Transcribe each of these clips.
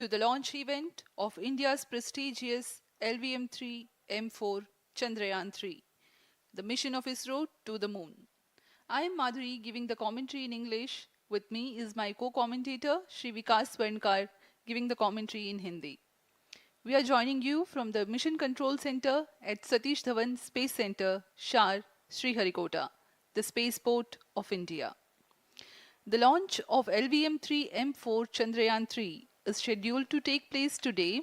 to the launch event of India's prestigious LVM-3 M4 Chandrayaan 3, the mission of ISRO to the moon. I am Madhuri giving the commentary in English. With me is my co-commentator Shri Vikas Swarnkar giving the commentary in Hindi. We are joining you from the Mission Control Center at Satish Dhawan Space Center, Shar, Sriharikota, the spaceport of India. The launch of LVM-3 M4 Chandrayaan 3 is scheduled to take place today,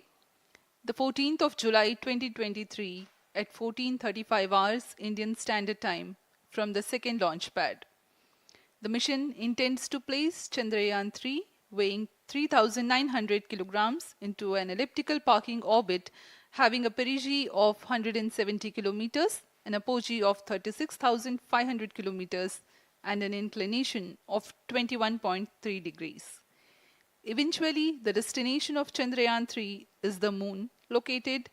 the 14th of July 2023 at 14:35 hours Indian Standard Time from the second launch pad. The mission intends to place Chandrayaan 3 weighing 3,900 kilograms into an elliptical parking orbit having a perigee of 170 kilometers, an apogee of 36,500 kilometers and an inclination of 21.3 degrees. Eventually, the destination of Chandrayaan 3 is the moon, located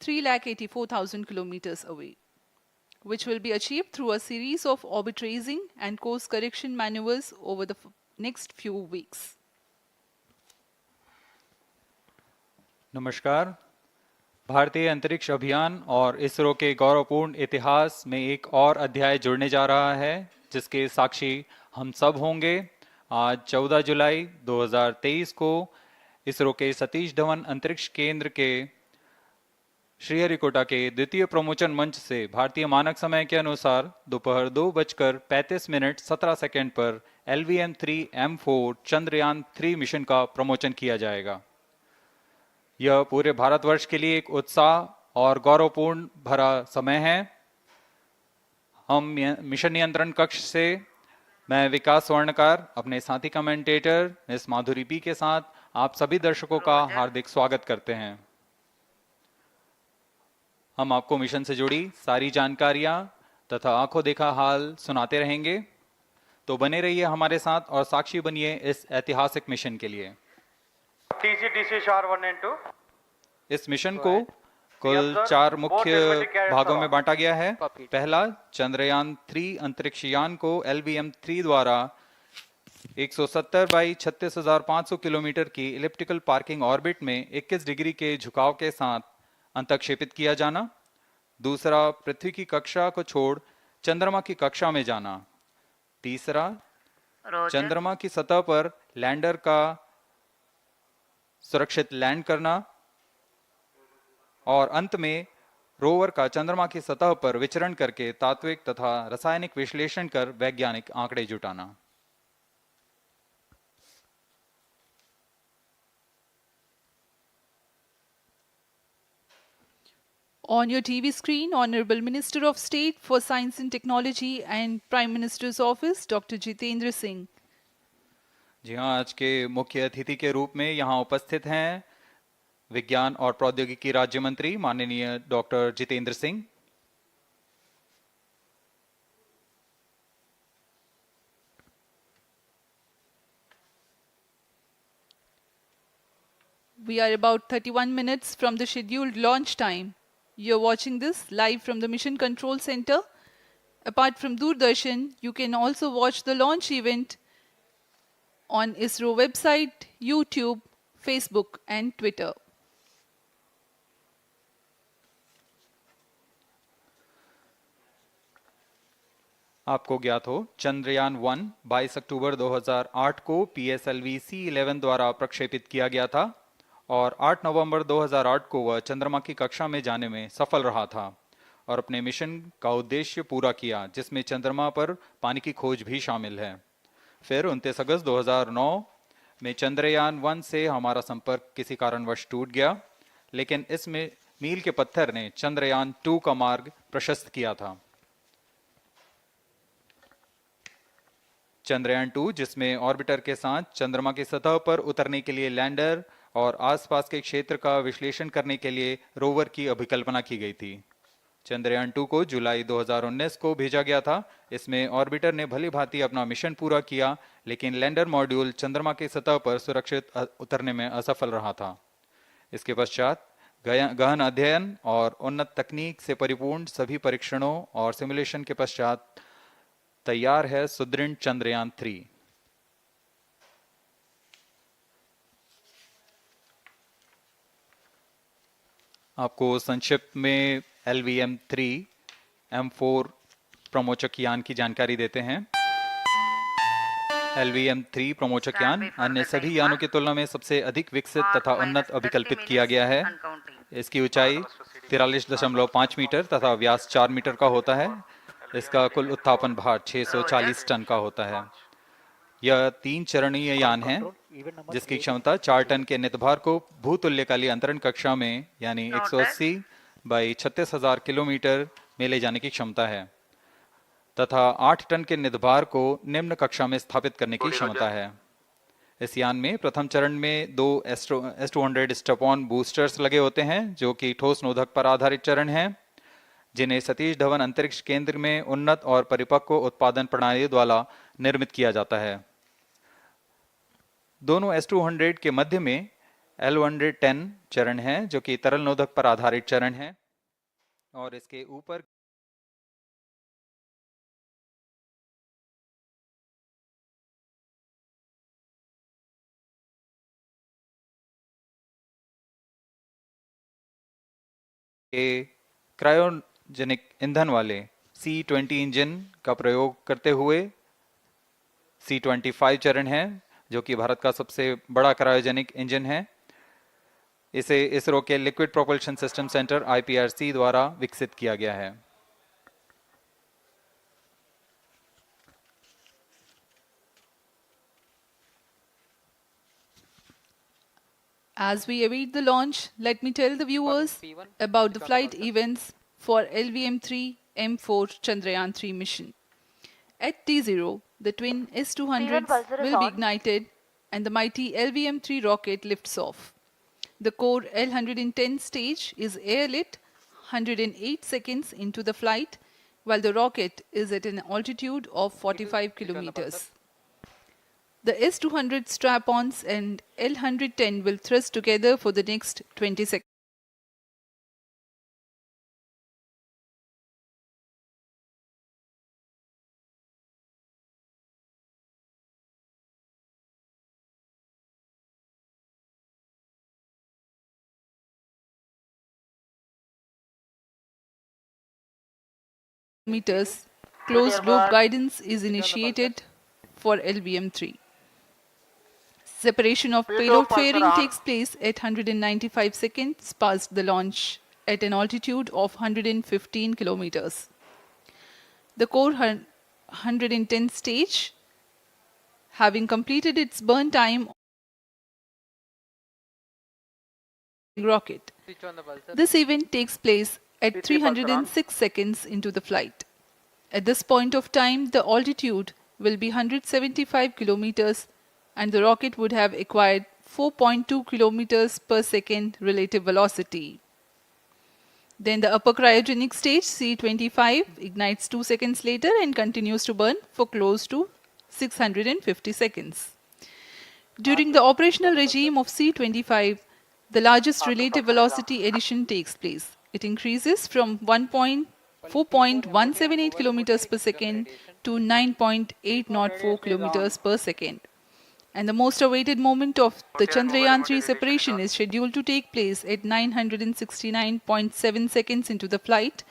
384,000 kilometers away, which will be achieved through a series of orbit raising and course correction maneuvers over the next few weeks. नमस्कार। भारतीय अंतरिक्ष अभियान और इसरो के गौरवपूर्ण इतिहास में एक और अध्याय जुड़ने जा रहा है, जिसके साक्षी हम सब होंगे। आज 14 जुलाई 2023 को इसरो के सतीश धवन अंतरिक्ष केंद्र के श्रीहरिकोटा के द्वितीय प्रमोचन मंच से भारतीय मानक समय के अनुसार दोपहर 2:35:17 पर LVM-3 M4 चंद्रयान 3 मिशन का प्रमोचन किया जाएगा। यह पूरे भारतवर्ष के लिए एक उत्साह और गौरवपूर्ण भरा समय है। हम मिशन नियंत्रण कक्ष से मैं विकास स्वर्णकार, अपने साथी कमेंटेटर मिस माधुरी पी के साथ आप सभी दर्शकों का हार्दिक स्वागत करते हैं। हम आपको मिशन से जुड़ी सारी जानकारियां तथा आंखों देखा हाल सुनाते रहेंगे, तो बने रहिए हमारे साथ और साक्षी बनिए इस ऐतिहासिक मिशन के लिए। TC Shar 1 and 2। इस मिशन को कुल 4 मुख्य भागों में बांटा गया है। पहला, चंद्रयान 3 अंतरिक्ष यान को LVM-3 द्वारा 170 बाई 36,500 किलोमीटर की इलिप्टिकल पार्किंग ऑर्बिट में 21 डिग्री के झुकाव के साथ अंतक्षेपित किया जाना। दूसरा, पृथ्वी की कक्षा को छोड़ चंद्रमा की कक्षा में जाना। तीसरा, चंद्रमा की सतह पर लैंडर का सुरक्षित लैंड करना। और अंत में रोवर का चंद्रमा की सतह पर विचरण करके तात्विक तथा रासायनिक विश्लेषण कर वैज्ञानिक आंकड़े जुटाना। On your TV screen, Honorable Minister of State for Science and Technology and Prime Minister's Office, Dr. Jitendra Singh. जी हाँ, आज के मुख्य अतिथि के रूप में यहाँ उपस्थित हैं विज्ञान और प्रौद्योगिकी राज्य मंत्री माननीय doctor Jitendra Singh. We are about 31 minutes from the scheduled launch time. You're watching this live from the Mission Control Center. Apart from Doordarshan, you can also watch the launch event on ISRO website, YouTube, Facebook and Twitter. आपको ज्ञात हो, चंद्रयान 1 22 अक्टूबर 2008 को PSLV C11 द्वारा प्रक्षेपित किया गया था और 8 नवंबर 2008 को वह चंद्रमा की कक्षा में जाने में सफल रहा था और अपने मिशन का उद्देश्य पूरा किया, जिसमें चंद्रमा पर पानी की खोज भी शामिल है। फिर 29 अगस्त 2009 में चंद्रयान 1 से हमारा संपर्क किसी कारणवश टूट गया, लेकिन इसमें मील के पत्थर ने चंद्रयान 2 का मार्ग प्रशस्त किया था। चंद्रयान 2, जिसमें ऑर्बिटर के साथ चंद्रमा की सतह पर उतरने के लिए लैंडर और आसपास के क्षेत्र का विश्लेषण करने के लिए रोवर की अभिकल्पना की गई थी। चंद्रयान 2 को जुलाई 2019 को भेजा गया था। इसमें ऑर्बिटर ने भली भांति अपना मिशन पूरा किया, लेकिन लैंडर मॉड्यूल चंद्रमा की सतह पर सुरक्षित उतरने में असफल रहा था। इसके पश्चात गहन अध्ययन और उन्नत तकनीक से परिपूर्ण सभी परीक्षणों और सिमुलेशन के पश्चात तैयार है सुदृढ़ चंद्रयान 3। आपको संक्षिप्त में LVM-3 M4 प्रमोचक यान की जानकारी देते हैं। LVM-3 प्रमोचक यान अन्य सभी यानों की तुलना में सबसे अधिक विकसित तथा उन्नत अभिकल्पित किया गया है। इसकी ऊंचाई 43.5 मीटर तथा व्यास 4 मीटर का होता है। इसका कुल उत्थापन भार 640 टन का होता है। यह 3 चरणीय यान है जिसकी क्षमता 4 टन के नितभार को भूतुल्यकालीय अंतरण कक्षा में यानी 180 बाई 36,000 किलोमीटर में ले जाने की क्षमता है तथा 8 टन के नितभार को निम्न कक्षा में स्थापित करने की क्षमता है। इस यान में प्रथम चरण में 2 S200 स्टेप-ऑन बूस्टर्स लगे होते हैं जो कि ठोस नोदक पर आधारित चरण हैं, जिन्हें सतीश धवन अंतरिक्ष केंद्र में उन्नत और परिपक्व उत्पादन प्रणाली द्वारा निर्मित किया जाता है। दोनों S200 के मध्य में L110 चरण है जो कि तरल नोदक पर आधारित चरण है और इसके ऊपर के क्रायोजेनिक ईंधन वाले C20 इंजन का प्रयोग करते हुए C25 चरण है जो कि भारत का सबसे बड़ा क्रायोजेनिक इंजन है। इसे इसरो के liquid propulsion system centre IPRC द्वारा विकसित किया गया है। As we await the launch, let me tell the viewers about the flight events for LVM-3 M4 Chandrayaan 3 mission. At T0, the twin S200s will be ignited and the mighty LVM-3 rocket lifts off. The core L110 stage is airlit 108 seconds into the flight, while the rocket is at an altitude of 45 kilometers. The S200 strap-ons and L110 will thrust together for the next 20 seconds. Meters, closed loop guidance is initiated for LVM-3. Separation of payload fairing takes place at 195 seconds past the launch at an altitude of 115 kilometers. The core 110 stage, having completed its burn time rocket. This event takes place at 306 seconds into the flight. At this point of time, the altitude will be 175 kilometers and the rocket would have acquired 4.2 kilometers per second relative velocity. Then the upper cryogenic stage C25 ignites 2 seconds later and continues to burn for close to 650 seconds. During the operational regime of C25, the largest relative velocity addition takes place. It increases from 4.178 kilometers per second to 9.804 kilometers per second. And the most awaited moment of the Chandrayaan 3 separation is scheduled to take place at 969.7 seconds into the flight.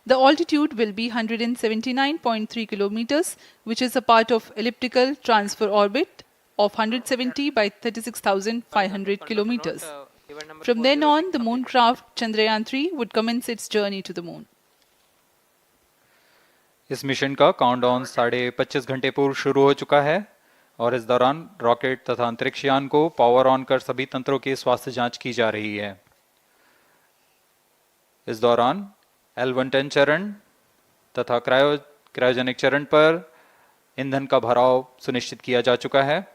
The altitude will be 179.3 kilometers, which is a part of elliptical transfer orbit of 170 by 36,500 kilometers. From then on, the moon craft Chandrayaan 3 would commence its journey to the moon. इस mission का countdown 25.5 घंटे पूर्व शुरू हो चुका है और इस दौरान रॉकेट तथा अंतरिक्ष यान को पावर ऑन कर सभी तंत्रों की स्वास्थ्य जांच की जा रही है। इस दौरान L110 चरण तथा क्रायोजेनिक चरण पर ईंधन का भराव सुनिश्चित किया जा चुका है।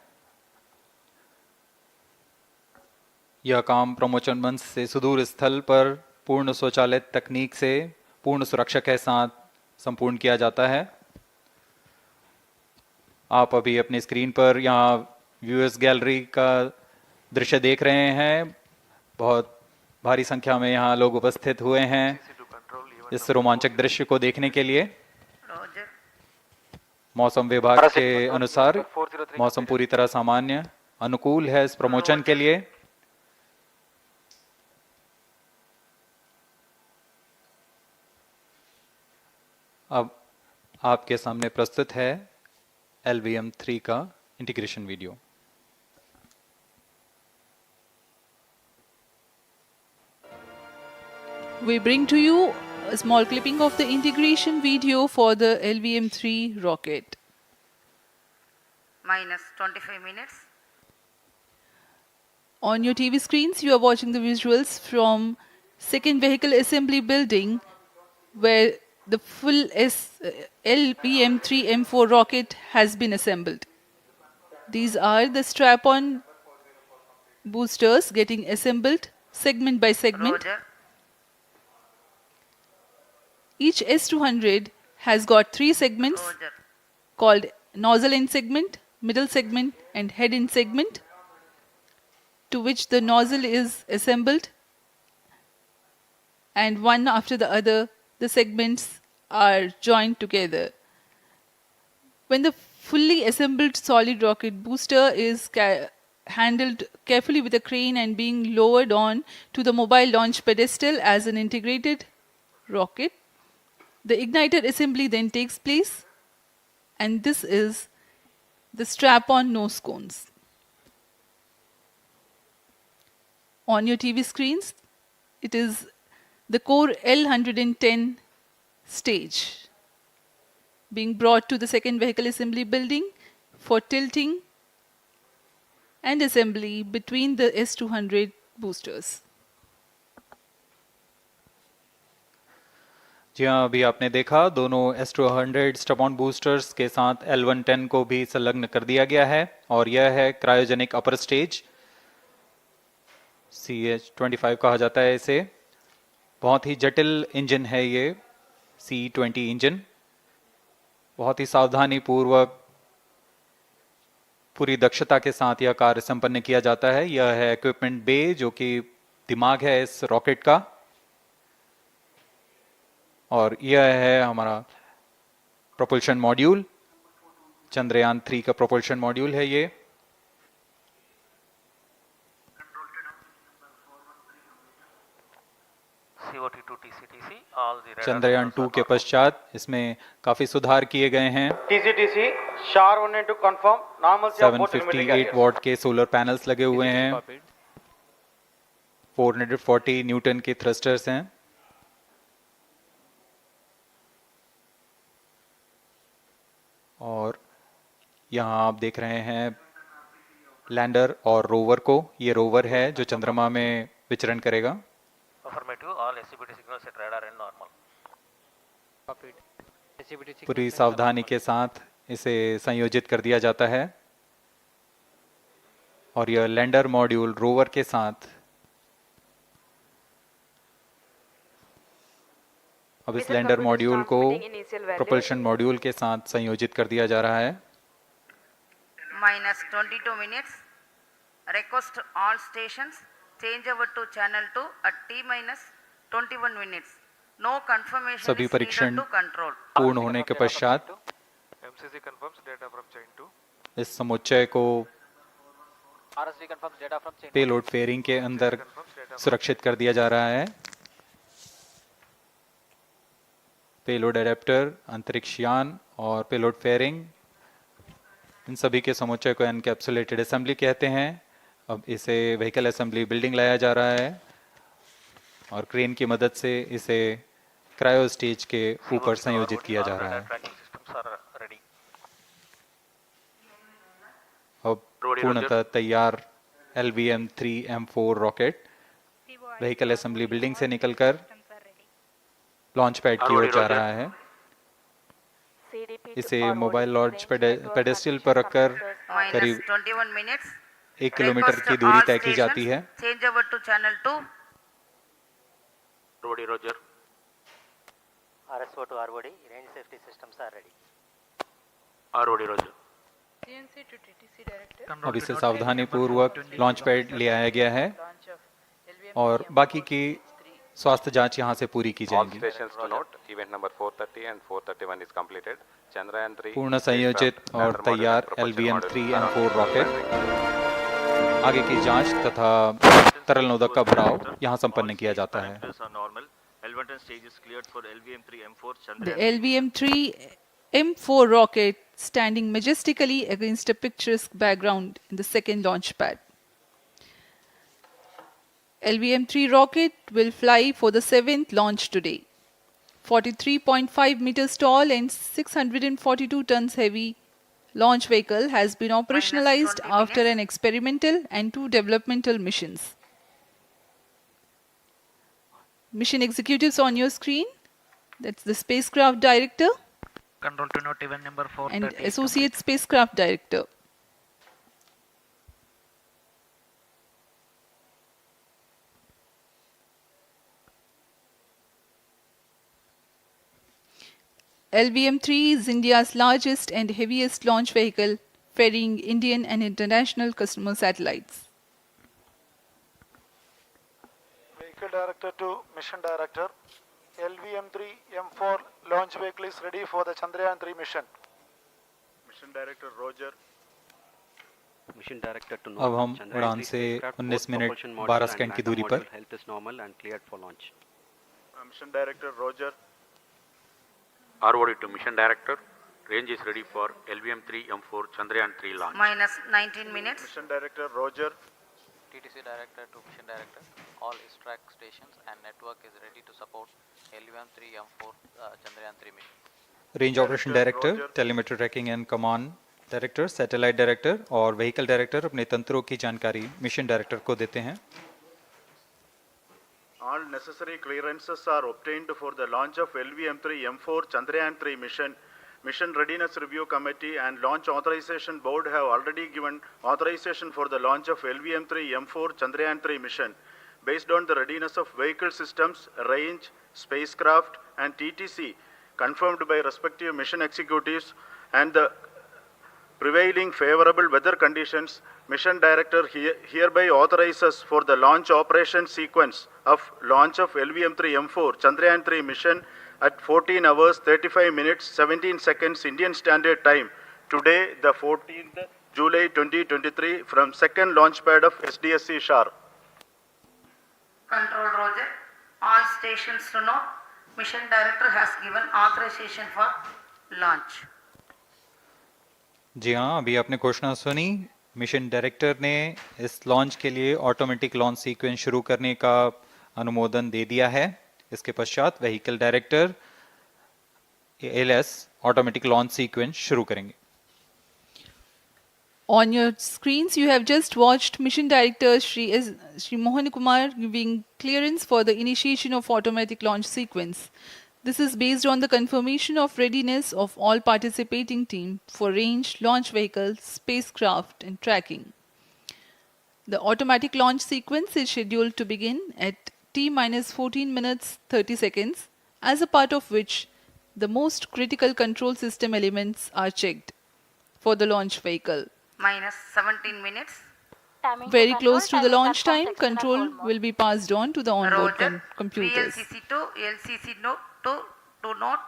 यह काम प्रमोचन मंच से सुदूर स्थल पर पूर्ण स्वचालित तकनीक से पूर्ण सुरक्षा के साथ संपूर्ण किया जाता है। आप अभी अपनी स्क्रीन पर यहाँ व्यूअर्स गैलरी का दृश्य देख रहे हैं। बहुत भारी संख्या में यहाँ लोग उपस्थित हुए हैं इस रोमांचक दृश्य को देखने के लिए। मौसम विभाग के अनुसार मौसम पूरी तरह सामान्य अनुकूल है इस प्रमोशन के लिए। अब आपके सामने प्रस्तुत है LVM-3 का integration video. We bring to you a small clipping of the integration video for the LVM-3 rocket. Minus 25 minutes. On your TV screens, you are watching the visuals from second vehicle assembly building where the full LVM-3M4 rocket has been assembled. These are the strap-on boosters getting assembled segment by segment. Roger. Each S200 has got 3 segments Roger. called nozzle end segment, middle segment and head end segment, to which the nozzle is assembled, and one after the other the segments are joined together. When the fully assembled solid rocket booster is handled carefully with a crane and being lowered on to the mobile launch pedestal as an integrated rocket, the igniter assembly then takes place, and this is the strap-on nose cones. On your TV screens, it is the core L110 stage being brought to the second vehicle assembly building for tilting and assembly between the S200 boosters. जी हाँ, अभी आपने देखा दोनों S200 स्टप-ऑन boosters के साथ L110 को भी संलग्न कर दिया गया है और यह है क्रायोजेनिक अपर स्टेज, CH-25 कहा जाता है इसे। बहुत ही जटिल इंजन है ये C-20 इंजन। बहुत ही सावधानी पूर्वक पूरी दक्षता के साथ यह कार्य संपन्न किया जाता है। यह है इक्विपमेंट बे, जो कि दिमाग है इस रॉकेट का, और यह है हमारा प्रोपल्शन मॉड्यूल, चंद्रयान 3 का प्रोपल्शन मॉड्यूल है ये। चंद्रयान 2 के पश्चात इसमें काफी सुधार किए गए हैं। TCTC SHAR 1 and 2 confirm normalcy of both 758 what के सोलर पैनल्स लगे हुए हैं, 440 न्यूटन के थ्रस्टर्स हैं, और यहाँ आप देख रहे हैं लैंडर और रोवर को। ये रोवर है जो चंद्रमा में विचरण करेगा। पूरी सावधानी के साथ इसे संयोजित कर दिया जाता है, और यह लैंडर मॉड्यूल रोवर के साथ अब इस लैंडर मॉड्यूल को प्रोपल्शन मॉड्यूल के साथ संयोजित कर दिया जा रहा है। Minus 22 minutes. Request all stations change over to channel 2 at T minus 21 minutes. No confirmation सभी is परीक्षण needed to control. पूर्ण होने के पश्चात MCC confirms data from chain 2. इस समुच्चय को पेलोड फेयरिंग के अंदर सुरक्षित कर दिया जा रहा है। पेलोड एडेप्टर, अंतरिक्ष यान और पेलोड फेयरिंग, इन सभी के समुच्चय को एनकैप्सुलेटेड असेंबली कहते हैं। अब इसे व्हीकल असेंबली बिल्डिंग लाया जा रहा है और क्रेन की मदद से इसे क्रायो स्टेज के ऊपर संयोजित किया जा रहा है। अब पूर्णतः तैयार LVM-3M4 rocket vehicle assembly building से निकलकर लॉन्च पैड की ओर जा रहा है। इसे मोबाइल लॉन्च पेडेस्टल पर रखकर करीब 21 minutes. 1 किलोमीटर Request की दूरी all तय की जाती stations है। change over to channel 2. Roger. RSO to ROD, range safety systems are ready. Roger. अब इसे सावधानी पूर्वक लॉन्च पैड ले आया गया है और बाकी की स्वास्थ्य जांच यहां से पूरी की All जाएंगी। stations to note, event number 430 and 431 is completed. Chandrayaan 3 पूर्ण संयोजित और तैयार LVM-3M4 रॉकेट आगे की जांच तथा तरल नोदक का भराव यहां संपन्न किया जाता है। L110 stage is cleared for LVM-3 M4 The Chandrayaan 3 mission. LVM-3 M4 rocket standing majestically against a picturesque background in the second launch pad. LVM-3 rocket will fly for the 7th launch today. 43.5 meters tall and 642 tons heavy launch vehicle has been operationalized 20 after minutes. an experimental and 2 developmental missions. Mission executives on your screen. That's the spacecraft director Control to note event number 430 and is associate complete. spacecraft director. LVM-3 is India's largest and heaviest launch vehicle, ferrying Indian and international customer satellites. Vehicle Director to Mission Director. LVM-3 M4 launch vehicle is ready for the Chandrayaan 3 mission. Mission Director Roger. Mission Director to अब हम Chandrayaan उड़ान 3 से spacecraft, 19 both minute propulsion module 12 and second की LATAM दूरी module पर health is normal and cleared for launch. Mission Director Roger. ROD to Mission Director. Range is ready for LVM-3 M4 Chandrayaan 3 launch. minus 19 minutes. Mission Director Roger. TTC Director to Mission Director. All ISRO stations and network is ready to support LVM-3 M4 Chandrayaan 3 mission. Range operation director, telemetry tracking and command director, satellite director और vehicle director अपने तंत्रों की जानकारी mission director को देते हैं. All necessary clearances are obtained for the launch of LVM-3 M4 Chandrayaan 3 mission. Mission Readiness Review Committee and Launch Authorization Board have already given authorization for the launch of LVM-3 M4 Chandrayaan 3 mission. Based on the readiness of vehicle systems, range, spacecraft and TTC confirmed by respective mission executives and the prevailing favorable weather conditions, Mission Director hereby authorizes for the launch operation sequence of launch of LVM-3 M4 Chandrayaan 3 mission at 14 hours 35 minutes 17 seconds Indian Standard Time today, the 14th July 2023 from second launch pad of SDSC Shar. Control Roger. All stations to know. Mission Director has given authorization for launch. जी हाँ, अभी आपने घोषणा सुनी. Mission director ने इस launch के लिए automatic launch sequence शुरू करने का अनुमोदन दे दिया है. इसके पश्चात vehicle director LS automatic launch sequence शुरू करेंगे. On your screens, you have just watched Mission Director Shri Mohan Kumar giving clearance for the initiation of automatic launch sequence. This is based on the confirmation of readiness of all participating team for range, launch vehicles, spacecraft and tracking. The automatic launch sequence is scheduled to begin at T-minus 14 minutes 30 seconds, as a part of which the most critical control system elements are checked for the launch vehicle. Minus 17 minutes. Very close to the launch time, control will be passed on to the onboard Roger. computers. VLCC to LCC to note.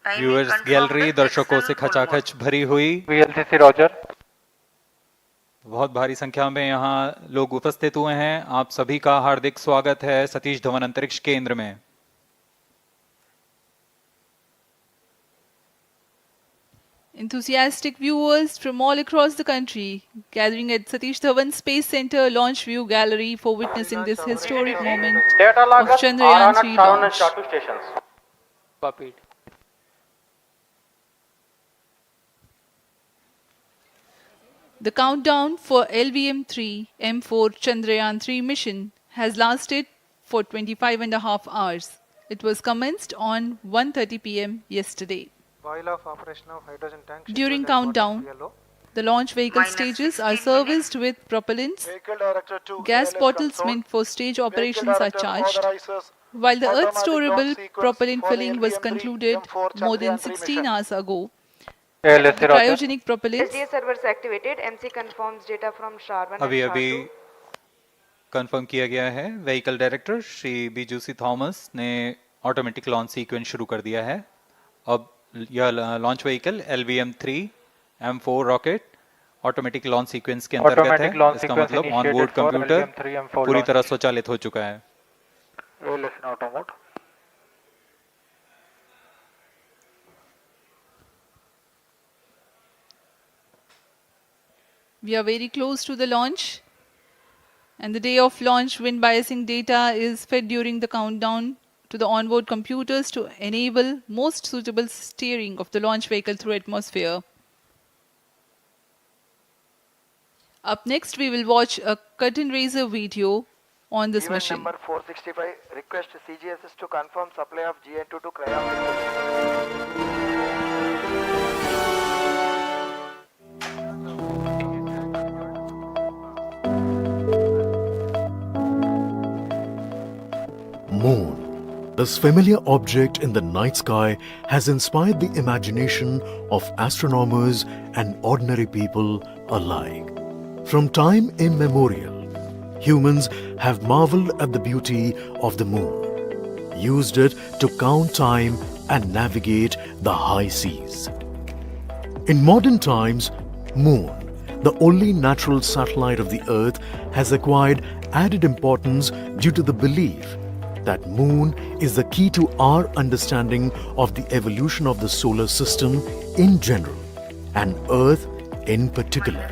Timing viewers confirmed gallery with दर्शकों Excel से full खचाखच भरी हुई. VLCC Roger. बहुत भारी संख्या में यहाँ लोग उपस्थित हुए हैं. आप सभी का हार्दिक स्वागत है सतीश धवन अंतरिक्ष केंद्र में. Enthusiastic viewers from all across the country gathering at Satish Dhawan Space Center Launch View Gallery for witnessing this historic moment Data of loggers are Chandrayaan on at 3 Sharon and launch. Shatu stations. Copied. The countdown for LVM-3 M4 Chandrayaan 3 mission has lasted for 25.5 hours. It was commenced on 1:30 p.m. yesterday. While of operation of hydrogen tank. During scheduled at countdown, yellow. the launch vehicle Minus stages 16 are serviced with propellants. Vehicle Director to Gas ALS bottles console. meant for stage Vehicle operations are Director charged, authorizes while the automatic Earth-storable launch sequence propellant for the filling was LVM-3 concluded M4 more than Chandrayaan 3 16 mission. hours ago. ALS The Roger. cryogenic propellants SDA servers activated. MC confirms data from Sharvan अभी and अभी Shartu. Confirm किया गया है. Vehicle director Shri बीजूसी Thomas ने automatic launch sequence शुरू कर दिया है. अब यह launch vehicle LVM-3 M4 rocket automatic launch sequence के अंतर्गत है. Automatic launch इसका sequence मतलब initiated onboard for computer LVM-3 M4 पूरी launch. तरह स्वचालित हो चुका है. ALS in auto mode. We are very close to the launch. And the day of launch, wind biasing data is fed during the countdown to the onboard computers to enable most suitable steering of the launch vehicle through atmosphere. Up next, we will watch a curtain raiser video on this Event mission. number 465, request CGSS to confirm supply of GN2 to Cryon. Moon. This familiar object in the night sky has inspired the imagination of astronomers and ordinary people alike. From time immemorial, humans have marveled at the beauty of the moon, used it to count time and navigate the high seas. In modern times, Moon, the only natural satellite of the Earth, has acquired added importance due to the belief that Moon is the key to our understanding of the evolution of the solar system in general and Earth in particular.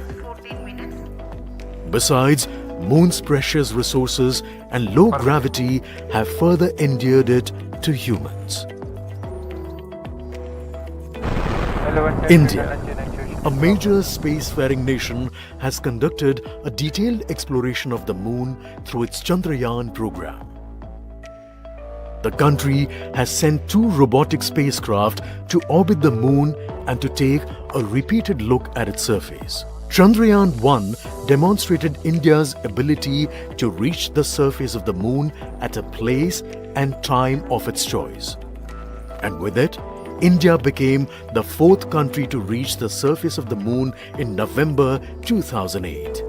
Besides, Moon's precious resources and low gravity have further endeared it to humans. India, a major spacefaring nation, has conducted a detailed exploration of the Moon through its Chandrayaan program. The country has sent 2 robotic spacecraft to orbit the Moon and to take a repeated look at its surface. Chandrayaan-1 demonstrated India's ability to reach the surface of the Moon at a place and time of its choice. And with it, India became the 4th country to reach the surface of the Moon in November 2008.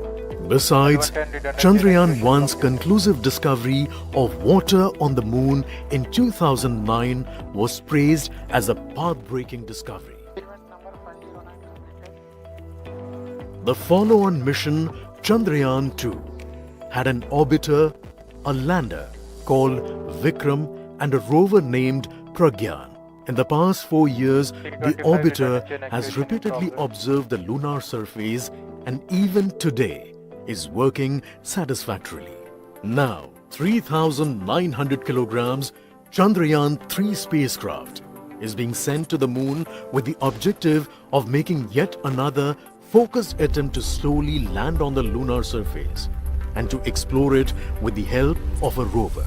Besides, Chandrayaan-1's conclusive discovery of water on the Moon in 2009 was praised as a path-breaking discovery. The follow-on mission, Chandrayaan-2, had an orbiter, a lander called Vikram, and a rover named Pragyan. In the past 4 years, the orbiter has repeatedly observed the lunar surface and even today is working satisfactorily. Now, 3,900 kilograms Chandrayaan-3 spacecraft is being sent to the Moon with the objective of making yet another focused attempt to slowly land on the lunar surface and to explore it with the help of a rover.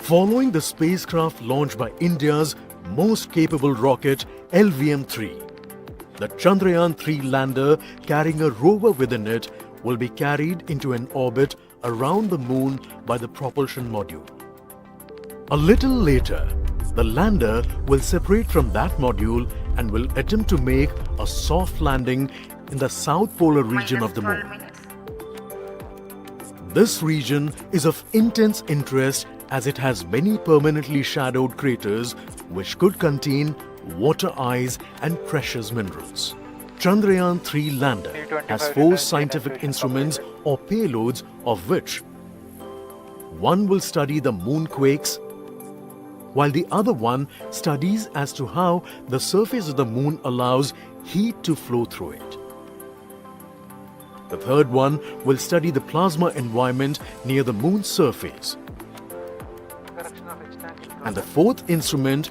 Following the spacecraft launched by India's most capable rocket LVM-3, the Chandrayaan-3 lander carrying a rover within it will be carried into an orbit around the Moon by the propulsion module. A little later, the lander will separate from that module and will attempt to make a soft landing in the south polar region of the Moon. This region is of intense interest as it has many permanently shadowed craters which could contain water ice and precious minerals. Chandrayaan-3 lander has 4 scientific instruments or payloads, of which one will study the moonquakes, while the other one studies as to how the surface of the Moon allows heat to flow through it. The third one will study the plasma environment near the Moon's surface. And the fourth instrument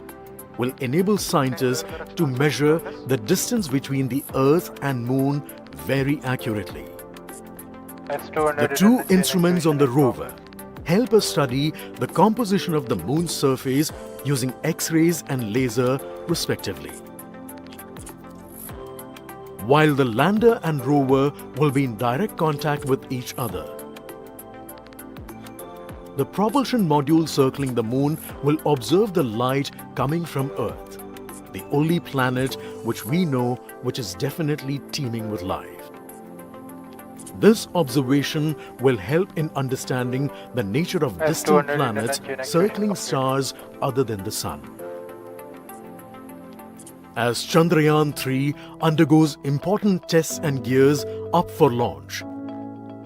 will enable scientists to measure the distance between the Earth and Moon very accurately. The 2 instruments on the rover help us study the composition of the Moon's surface using X-rays and laser respectively. While the lander and rover will be in direct contact with each other. The propulsion module circling the Moon will observe the light coming from Earth, the only planet which we know which is definitely teeming with life. This observation will help in understanding the nature of distant planets circling stars other than the Sun. As Chandrayaan-3 undergoes important tests and gears up for launch,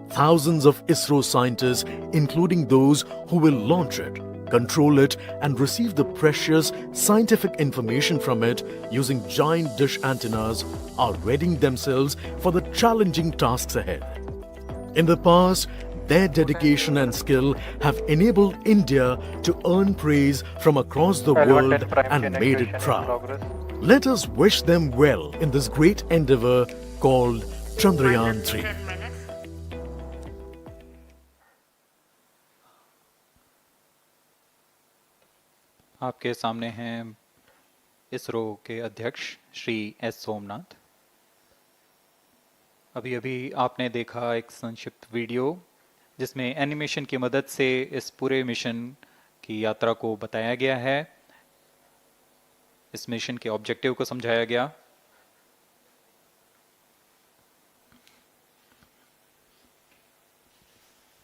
thousands of ISRO scientists, including those who will launch it, control it, and receive the precious scientific information from it using giant dish antennas are readying themselves for the challenging tasks ahead. In the past, their dedication and skill have enabled India to earn praise from across the world and made it proud. Let us wish them well in this great endeavor called Chandrayaan 3. 10 minutes. आपके सामने हैं इसरो के अध्यक्ष Shri S Somnath. अभी अभी आपने देखा एक संक्षिप्त वीडियो जिसमें एनिमेशन की मदद से इस पूरे मिशन की यात्रा को बताया गया है, इस मिशन के ऑब्जेक्टिव को समझाया गया।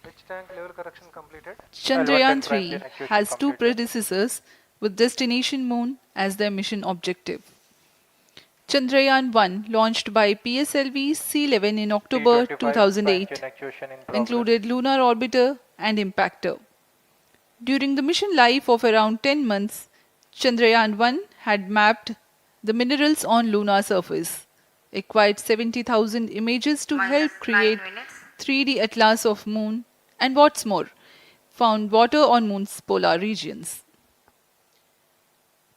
Which tank level correction completed? Chandrayaan 3 has two predecessors with destination moon as their mission objective. Chandrayaan 1, launched by PSLV C-11 in October 2008, included lunar orbiter and impactor. During the mission life of around 10 months, Chandrayaan 1 had mapped the minerals on lunar surface, acquired 70,000 images to help create 3D atlas of moon, and what's more, found water on moon's polar regions.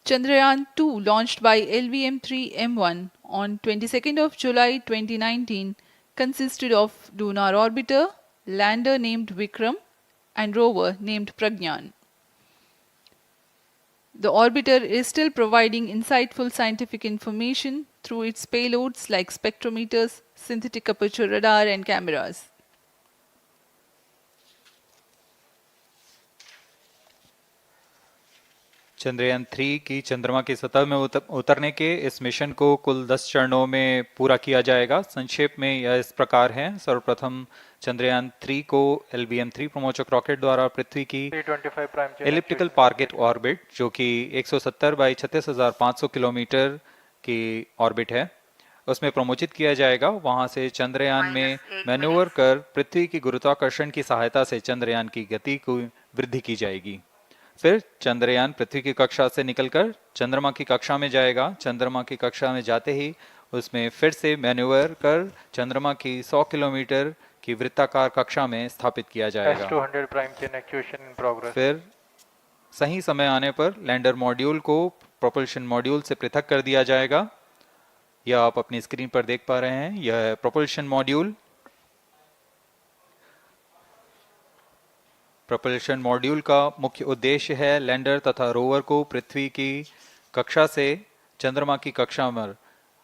Chandrayaan 2, launched by LVM-3 M1 on 22nd of July 2019, consisted of lunar orbiter, lander named Vikram, and rover named Pragyan. The orbiter is still providing insightful scientific information through its payloads like spectrometers, synthetic aperture radar, and cameras. Chandrayaan 3 की चंद्रमा की सतह में उतरने के इस mission को कुल 10 चरणों में पूरा किया जाएगा। संक्षेप में यह इस प्रकार है। सर्वप्रथम चंद्रयान 3 को LVM-3 प्रमोचक रॉकेट द्वारा पृथ्वी की एलिप्टिकल टारगेट ऑर्बिट, जो कि 170 बाई 36,500 किलोमीटर की ऑर्बिट है, उसमें प्रमोचित किया जाएगा। वहां से चंद्रयान में मैन्यूवर कर पृथ्वी की गुरुत्वाकर्षण की सहायता से चंद्रयान की गति को वृद्धि की जाएगी। फिर चंद्रयान पृथ्वी की कक्षा से निकलकर चंद्रमा की कक्षा में जाएगा। चंद्रमा की कक्षा में जाते ही उसमें फिर से मैन्यूवर कर चंद्रमा की 100 किलोमीटर की वृत्ताकार कक्षा में स्थापित किया जाएगा। फिर सही समय आने पर लैंडर मॉड्यूल को प्रोपल्शन मॉड्यूल से पृथक कर दिया जाएगा। यह आप अपनी स्क्रीन पर देख पा रहे हैं, यह प्रोपल्शन मॉड्यूल। प्रोपल्शन मॉड्यूल का मुख्य उद्देश्य है लैंडर तथा रोवर को पृथ्वी की कक्षा से चंद्रमा की कक्षा में,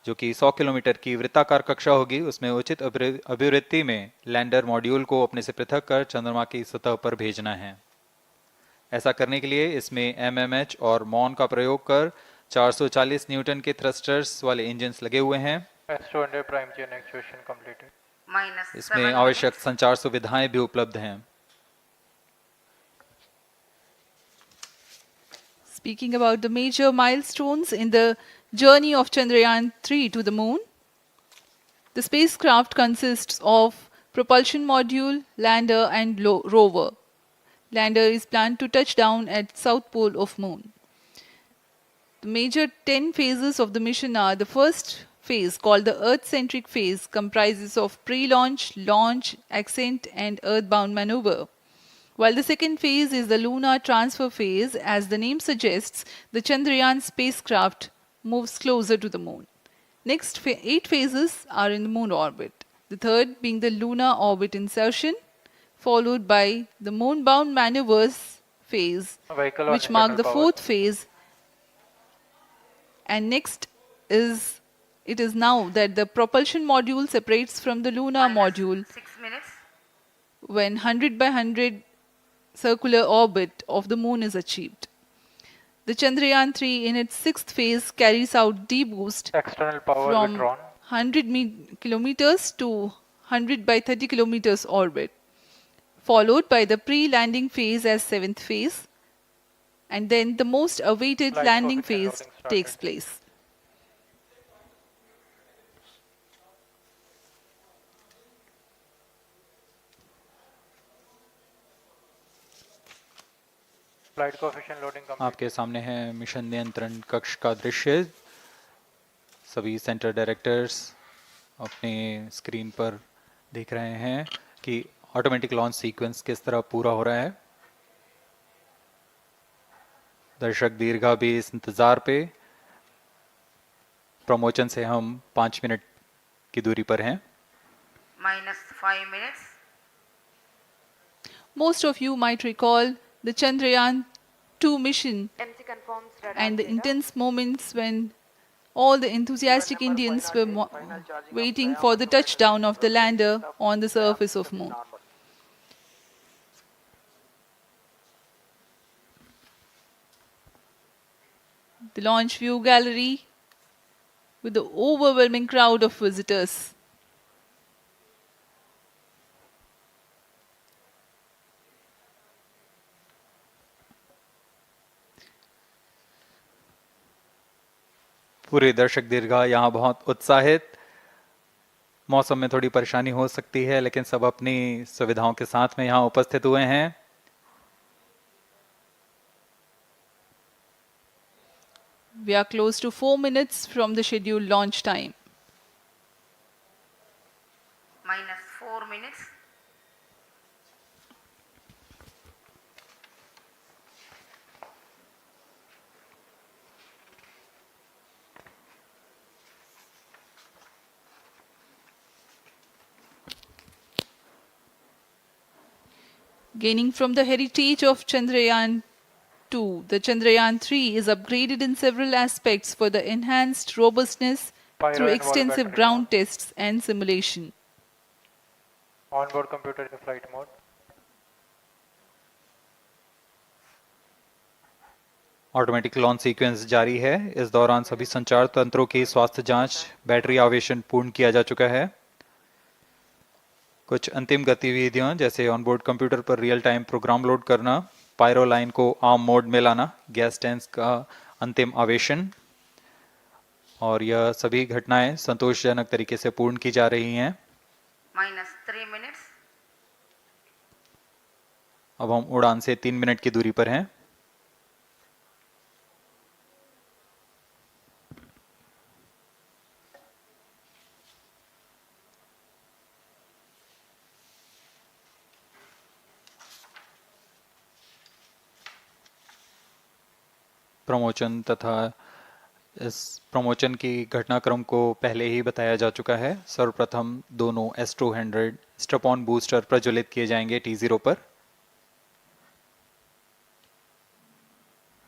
जो कि 100 किलोमीटर की वृत्ताकार कक्षा होगी, उसमें उचित अभिवृत्ति में लैंडर मॉड्यूल को अपने से पृथक कर चंद्रमा की सतह पर भेजना है। ऐसा करने के लिए इसमें MMH और मॉन का प्रयोग कर 440 न्यूटन के थ्रस्टर्स वाले इंजन्स लगे हुए हैं। इसमें आवश्यक संचार सुविधाएं भी उपलब्ध हैं। Speaking about the major milestones in the journey of Chandrayaan 3 to the moon, the spacecraft consists of propulsion module, lander, and rover. Lander is planned to touch down at south pole of moon. The major 10 phases of the mission are: the first phase, called the Earth-centric phase, comprises of pre-launch, launch, ascent, and earthbound maneuver. While the second phase is the lunar transfer phase, as the name suggests, the Chandrayaan spacecraft moves closer to the moon. Next 8 phases are in the moon orbit, the third being the lunar orbit insertion, followed by the moon-bound maneuvers phase, which mark the fourth phase. And next it is now that the propulsion module separates from the lunar module 6 minutes. when 100 by 100 circular orbit of the moon is achieved. The Chandrayaan 3 in its sixth phase carries out D-boost from 100 kilometers to 100 by 30 kilometers orbit, followed by the pre-landing phase as seventh phase, and then the most awaited landing phase takes place. Flight coefficient loading complete. आपके सामने है mission नियंत्रण कक्ष का दृश्य। सभी centre directors अपने screen पर देख रहे हैं कि ऑटोमेटिक लॉन्च सीक्वेंस किस तरह पूरा हो रहा है। दर्शक दीर्घा भी इस इंतजार पे। प्रमोशन से हम 5 मिनट की दूरी पर हैं। -5 minutes. Most of you might recall the Chandrayaan 2 mission MC confirms radar and the data. intense moments when all the enthusiastic Indians were waiting for the touchdown of the lander on the surface of Moon. The launch view gallery with the overwhelming crowd of visitors. पूरे दर्शक दीर्घा यहाँ बहुत उत्साहित। मौसम में थोड़ी परेशानी हो सकती है, लेकिन सब अपनी सुविधाओं के साथ में यहाँ उपस्थित हुए हैं। We are close to 4 minutes from the scheduled launch time. -4 minutes. Gaining from the heritage of Chandrayaan 2, the Chandrayaan 3 is upgraded in several aspects for the enhanced robustness through extensive ground tests and simulation. Onboard computer in flight mode. Automatic launch sequence जारी है। इस दौरान सभी संचार तंत्रों की स्वास्थ्य जांच, बैटरी आवेशन पूर्ण किया जा चुका है। कुछ अंतिम गतिविधियां जैसे ऑनबोर्ड कंप्यूटर पर रियल टाइम प्रोग्राम लोड करना, पायरो लाइन को आर्म मोड में लाना, गैस टैंक्स का अंतिम आवेशन, और यह सभी घटनाएं संतोषजनक तरीके से पूर्ण की जा रही हैं। -3 minutes. अब हम उड़ान से 3 मिनट की दूरी पर हैं। प्रमोशन तथा इस प्रमोशन की घटनाक्रम को पहले ही बताया जा चुका है। सर्वप्रथम दोनों S200 स्ट्रप-ऑन बूस्टर प्रज्वलित किए जाएंगे T0 पर।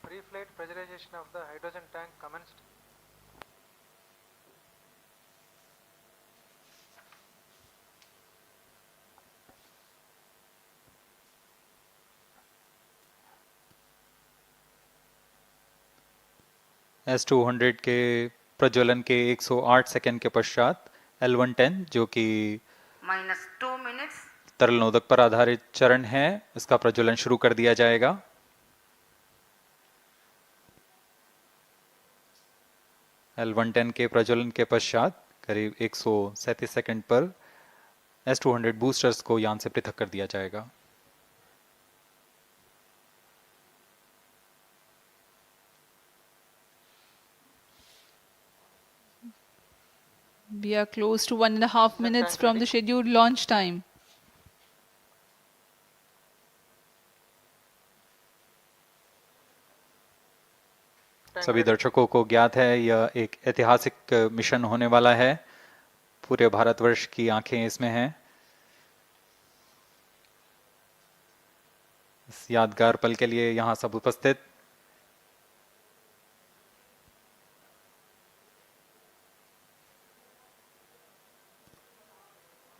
Pre-flight pressurization of the hydrogen tank commenced. S200 के प्रज्वलन के 108 सेकंड के पश्चात L110 जो कि -2 minutes. तरल नोदक पर आधारित चरण है, इसका प्रज्वलन शुरू कर दिया जाएगा। L110 के प्रज्वलन के पश्चात करीब 137 सेकंड पर S200 बूस्टर्स को यान से पृथक कर दिया जाएगा। We are close to 1.5 minutes from the scheduled launch time. सभी दर्शकों को ज्ञात है यह एक ऐतिहासिक मिशन होने वाला है। पूरे भारतवर्ष की आंखें इसमें हैं। इस यादगार पल के लिए यहाँ सब उपस्थित।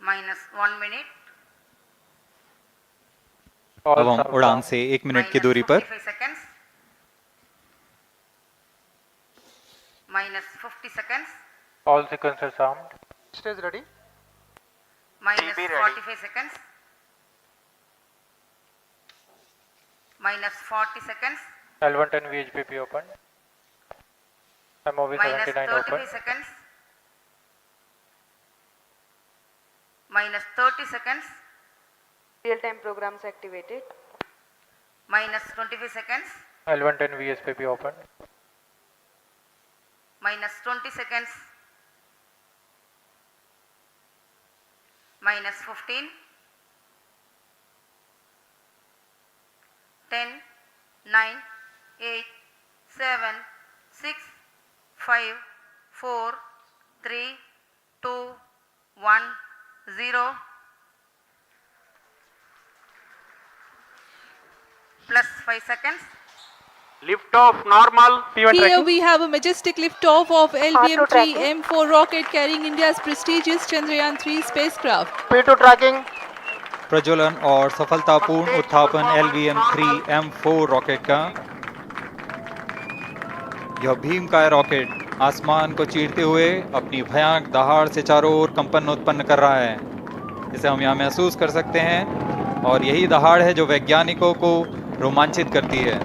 -1 minute. अब हम उड़ान से 1 मिनट की दूरी पर। -45 seconds. -50 seconds. All sequences armed. Stage ready. -45 seconds. -40 seconds. L110 VHPP open. MOV 79 open. -35 seconds. -30 seconds. Real-time programs activated. minus 25 seconds, L110 VSPP open. minus 20 seconds, minus 15, 10, 9, 8, 7, 6, 5, 4, 3, 2, 1, 0. Plus 5 seconds. Lift off normal. Here we have a majestic liftoff of LVM-3 M4 rocket carrying India's prestigious Chandrayaan 3 spacecraft. P2 tracking. प्रज्वलन और सफलतापूर्ण उत्थापन LVM-3 M4 rocket का। यह भीमकाय rocket आसमान को चीरते हुए अपनी भयानक दहाड़ से चारों ओर कंपन उत्पन्न कर रहा है। इसे हम यहाँ महसूस कर सकते हैं और यही दहाड़ है जो वैज्ञानिकों को रोमांचित करती है।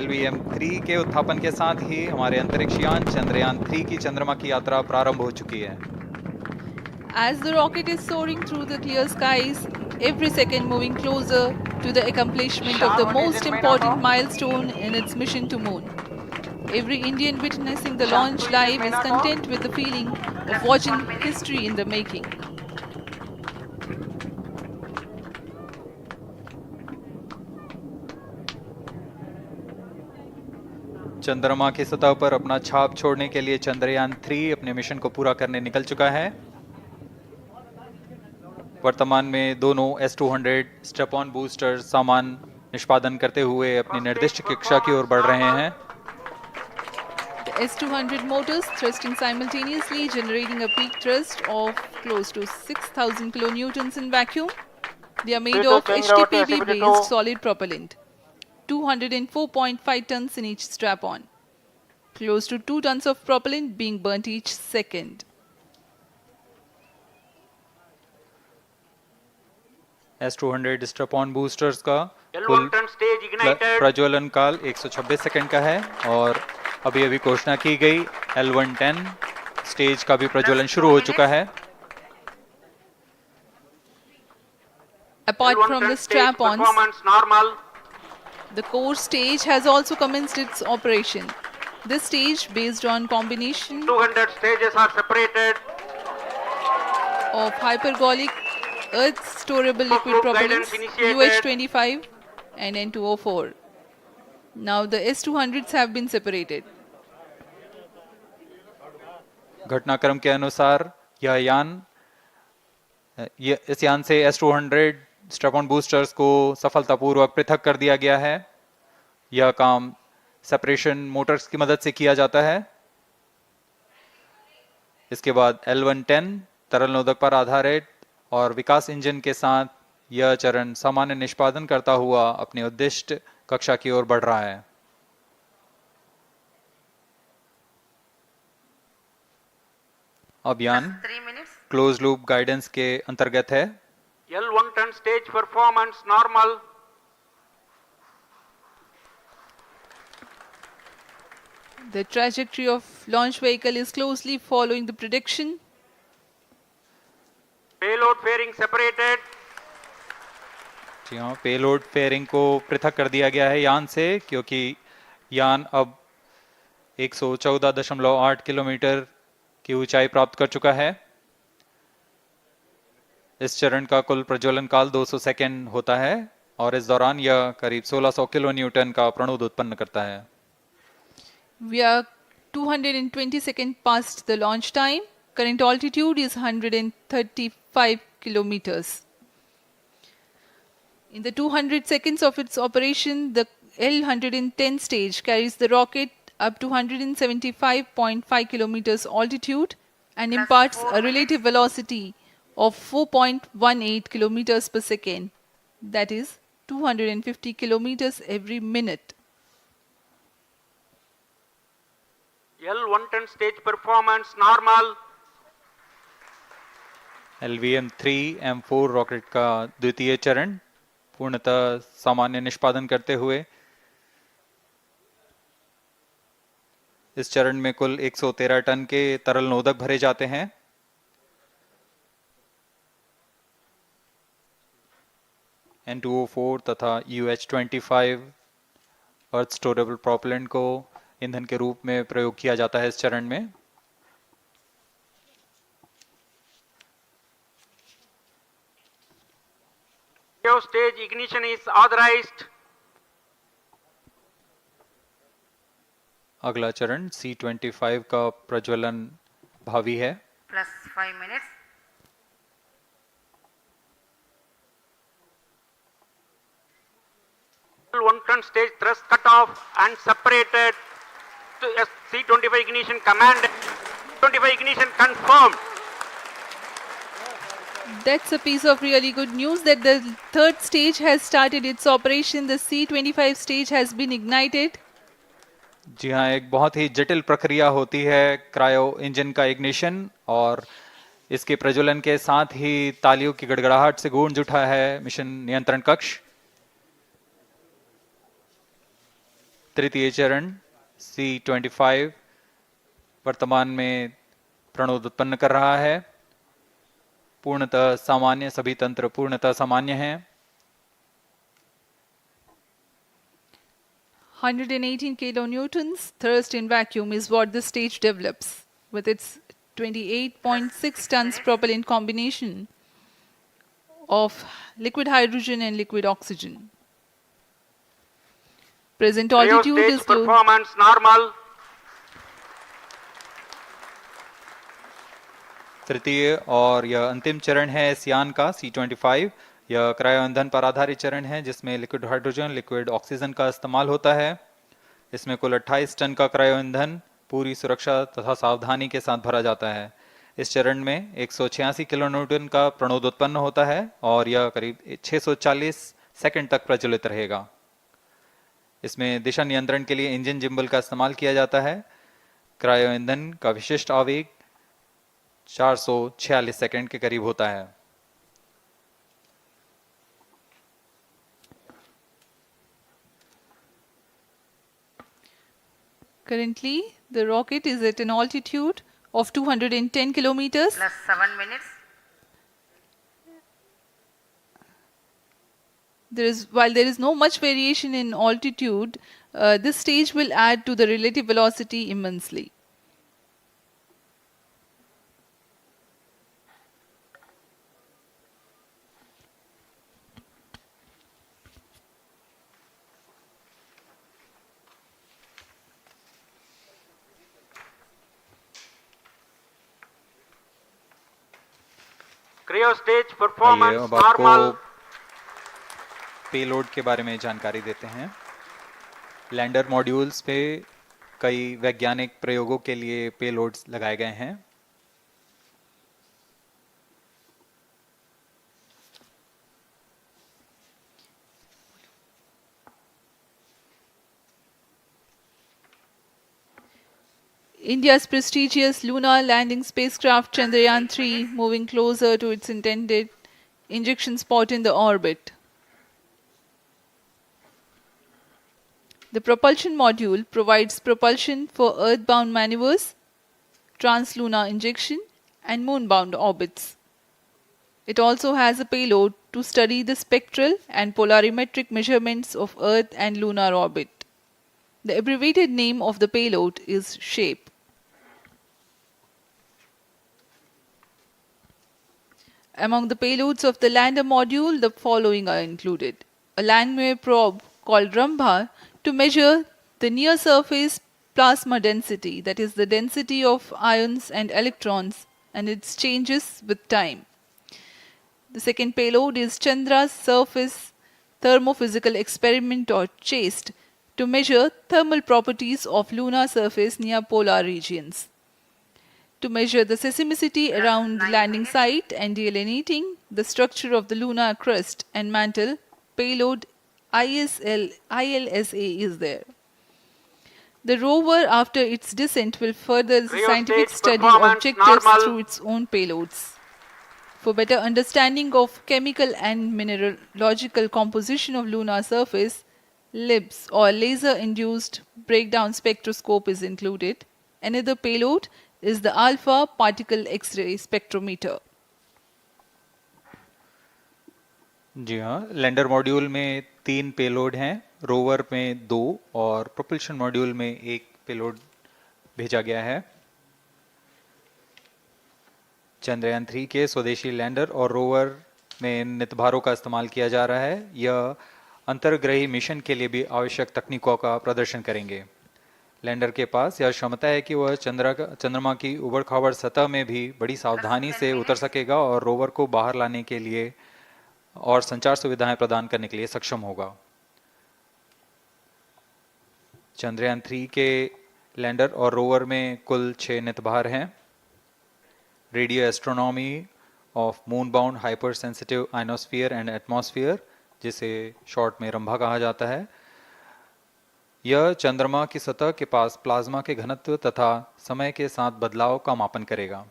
LVM-3 के उत्थापन के साथ ही हमारे अंतरिक्ष यान चंद्रयान 3 की चंद्रमा की यात्रा प्रारंभ हो चुकी है। As the rocket is soaring through the clear skies, every second moving closer to the accomplishment of the most important milestone in its mission to moon. Every Indian witnessing the launch live is content with the feeling of watching history in the making. चंद्रमा की सतह पर अपना छाप छोड़ने के लिए चंद्रयान 3 अपने मिशन को पूरा करने निकल चुका है। वर्तमान में दोनों S-200 स्टेप ऑन बूस्टर सामान निष्पादन करते हुए अपनी निर्दिष्ट कक्षा की ओर बढ़ रहे हैं। The S-200 motors thrusting simultaneously, generating a peak thrust of close to 6,000 kilonewtons in vacuum. They are made of HTPB-based solid propellant, 204.5 tons in each strap-on, close to 2 tons of propellant being burnt each second. S-200 step-on boosters का कुल प्रज्वलन काल 126 second का है और अभी अभी घोषणा की गई L110 स्टेज का भी प्रज्वलन शुरू हो चुका है। Apart from the strap-ons, the core stage has also commenced its operation. This stage, based on combination 200 stages are separated. of hypergolic earth storable liquid propellants UH-25 and N2O4. Now the S-200s have been separated. घटनाक्रम के अनुसार इस यान से S-200 step-on boosters को सफलतापूर्वक पृथक कर दिया गया है। यह काम सेपरेशन मोटर्स की मदद से किया जाता है। इसके बाद L110 तरल नोदक पर आधारित और विकास इंजन के साथ यह चरण सामान्य निष्पादन करता हुआ अपनी उद्दिष्ट कक्षा की ओर बढ़ रहा है। अभियान क्लोज लूप गाइडेंस के अंतर्गत है। L110 stage performance normal. The trajectory of launch vehicle is closely following the prediction. Payload fairing separated. जी हाँ, पेलोड फेयरिंग को पृथक कर दिया गया है यान से, क्योंकि यान अब 114.8 किलोमीटर की ऊंचाई प्राप्त कर चुका है। इस चरण का कुल प्रज्वलन काल 200 सेकेंड होता है और इस दौरान यह करीब 1600 किलो न्यूटन का प्रणुद उत्पन्न करता है। We are 220 seconds past the launch time. Current altitude is 135 kilometers. In the 200 seconds of its operation, the L110 stage carries the rocket up to 175.5 kilometers altitude and imparts a relative velocity of 4.18 kilometers per second. That is 250 kilometers every minute. L110 stage performance normal. LVM-3 M4 rocket का द्वितीय चरण पूर्णतः सामान्य निष्पादन करते हुए इस चरण में कुल 113 टन के तरल नोदक भरे जाते हैं। N2O4 तथा UH25 अर्थ स्टोरेबल प्रोपेलेंट को ईंधन के रूप में प्रयोग किया जाता है इस चरण में। Stage ignition is authorized. अगला चरण C25 का प्रज्वलन भावी है। Plus 5 minutes. One ton stage thrust cut off and separated to C25 ignition command. 25 ignition confirmed. That's a piece of really good news that the third stage has started its operation. The C25 stage has been ignited. जी हाँ, एक बहुत ही जटिल प्रक्रिया होती है cryo engine का ignition, और इसके प्रज्वलन के साथ ही तालियों की गड़गड़ाहट से गूंज उठा है मिशन नियंत्रण कक्ष। तृतीय चरण C25 वर्तमान में प्रणोद उत्पन्न कर रहा है। पूर्णतः सामान्य, सभी तंत्र पूर्णतः सामान्य हैं। 118 kilonewtons thrust in vacuum is what the stage develops with its 28.6 tons propellant combination of liquid hydrogen and liquid oxygen. Present altitude Stage is low. performance normal. तृतीय और यह अंतिम चरण है इस यान का C25। यह क्रायो ईंधन पर आधारित चरण है जिसमें लिक्विड हाइड्रोजन, लिक्विड ऑक्सीजन का इस्तेमाल होता है। इसमें कुल 28 टन का क्रायो ईंधन पूरी सुरक्षा तथा सावधानी के साथ भरा जाता है। इस चरण में 186 किलोन्यूटन का प्रणोद उत्पन्न होता है और यह करीब 640 सेकंड तक प्रज्वलित रहेगा। इसमें दिशा नियंत्रण के लिए इंजन जिम्बल का इस्तेमाल किया जाता है। क्रायो ईंधन का विशिष्ट आवेग 446 सेकंड के करीब होता है। Currently, the rocket is at an altitude of 210 kilometers. Plus 7 minutes. While there is no much variation in altitude, this stage will add to the relative velocity immensely. Cryo stage आइए performance अब आपको normal. Payload के बारे में जानकारी देते हैं। Lander modules पे कई वैज्ञानिक प्रयोगों के लिए पेलोड्स लगाए गए हैं। India's prestigious lunar landing spacecraft Chandrayaan 3 moving closer to its intended injection spot in the orbit. The propulsion module provides propulsion for earthbound maneuvers, translunar injection, and moonbound orbits. It also has a payload to study the spectral and polarimetric measurements of Earth and lunar orbit. The abbreviated name of the payload is SHAPE. Among the payloads of the lander module, the following are included. A Langmuir probe called Rambha to measure the near-surface plasma density, that is the density of ions and electrons, and its changes with time. The second payload is Chandra's Surface Thermophysical Experiment, or CHASTE, to measure thermal properties of lunar surface near polar regions. To measure the seismicity around the landing site and delineating the structure of the lunar crust and mantle, payload ILSA is there. The rover, after its descent, will further the scientific study objectives through its own payloads. For better understanding of chemical and mineralogical composition of lunar surface, LIBS, or laser-induced breakdown spectroscope, is included. Another payload is the alpha particle X-ray spectrometer. जी हाँ, lander module में 3 payload हैं, rover में 2 और propulsion module में 1 payload भेजा गया है। चंद्रयान 3 के स्वदेशी लैंडर और रोवर में नितभारों का इस्तेमाल किया जा रहा है। यह अंतर्ग्रही मिशन के लिए भी आवश्यक तकनीकों का प्रदर्शन करेंगे। लैंडर के पास यह क्षमता है कि वह चंद्रमा की उबड़-खाबड़ सतह में भी बड़ी सावधानी से उतर सकेगा और रोवर को बाहर लाने के लिए और संचार सुविधाएं प्रदान करने के लिए सक्षम होगा। चंद्रयान 3 के लैंडर और रोवर में कुल 6 नितभार हैं। Radio astronomy of moon bound hyper sensitive ionosphere and atmosphere, जिसे शॉर्ट में रंभा कहा जाता है, यह चंद्रमा की सतह के पास प्लाज्मा के घनत्व तथा समय के साथ बदलाव का मापन करेगा।